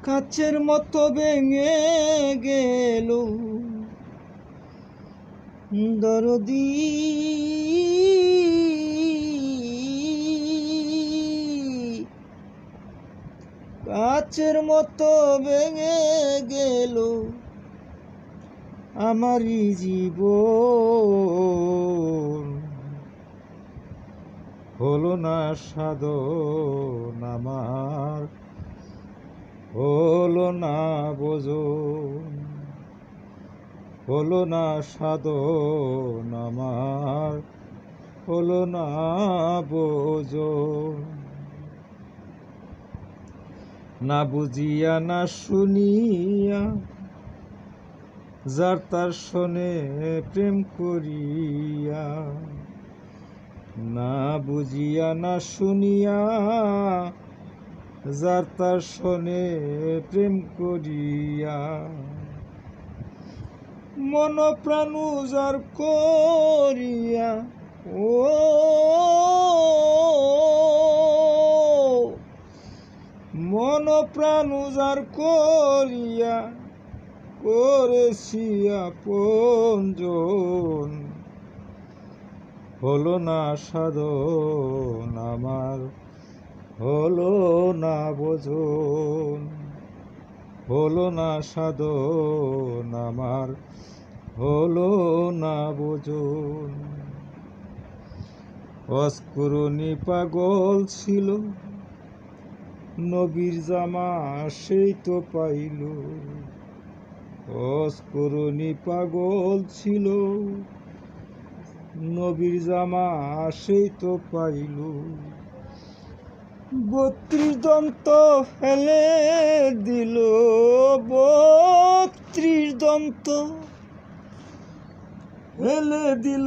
কাচের মতো ভেঙে গেল দরদি কাচের মতো ভেঙে গেল আমারই জীবন হলো না সাধন আমার হলো না বোঝন হলো না সাধন আমার হলো না বোঝন না বুঝিয়া না শুনিয়া যার তার শোনে প্রেম করিয়া না বুঝিয়া না শুনিয়া যার তার শোনে প্রেম করিয়া মন প্রাণ উজাড় করিয়া ও মন প্রাণ উজাড় করিয়া করেছি আপনজন হলো না সাধন আমার হলো না বোঝন হলো না সাধন আমার হলো না বোঝন অস্কুরণী পাগল ছিল নবীর জামা সেই তো পাইল অস্কুরণী পাগল ছিল নবীর জামা সেই তো পাইল 32 দন্ত ফেলে দিল 32 দন্ত ফেলে দিল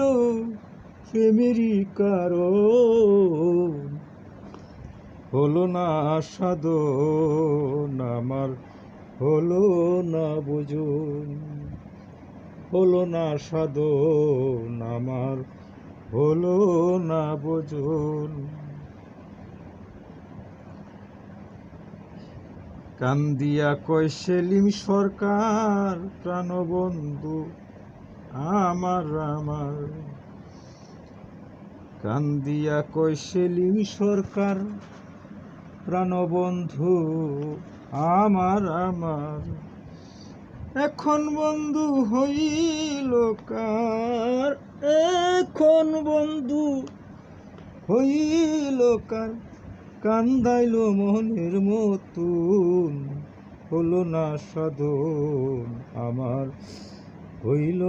প্রেমেরই কারণ হলো না সাধন আমার হলো না বোঝন হলো না সাধন আমার হলো না বোঝন কান্দিয়া কয় সেলিম সরকার প্রাণবন্ধু আমার আমার কান্দিয়া কয় সেলিম সরকার প্রাণবন্ধু আমার আমার এখন বন্ধু হইল কার এখন বন্ধু হইল কার কান্দাইল মনের মতন হলো না সাধন আমার হইল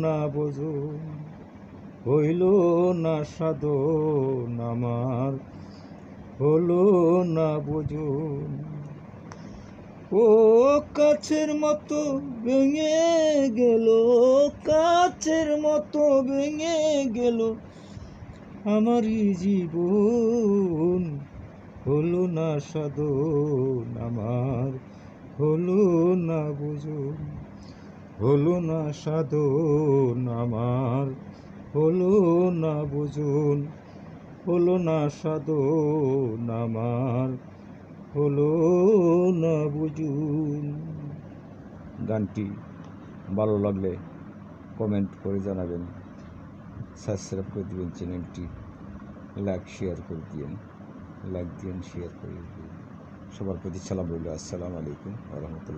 না বোঝন হইল না সাধন আমার হলো না বোঝন ও কাছের মতো ভেঙে গেল কাছের মতো ভেঙে গেল আমারই জীবন হলো না সাধন আমার হলো না বোঝন হলো না সাধন আমার হলো না বোঝন হলো না সাধন আমার হলো না বুঝুন। গানটি ভালো লাগলে কমেন্ট করে জানাবেন, সাবস্ক্রাইব করে দেবেন চ্যানেলটি, লাইক শেয়ার করে দিন, লাইক দিন শেয়ার করে দিন। সবার প্রতি সালাম রইল। আসসালামু আলাইকুম ওয়া রাহমাতুল্লাহ।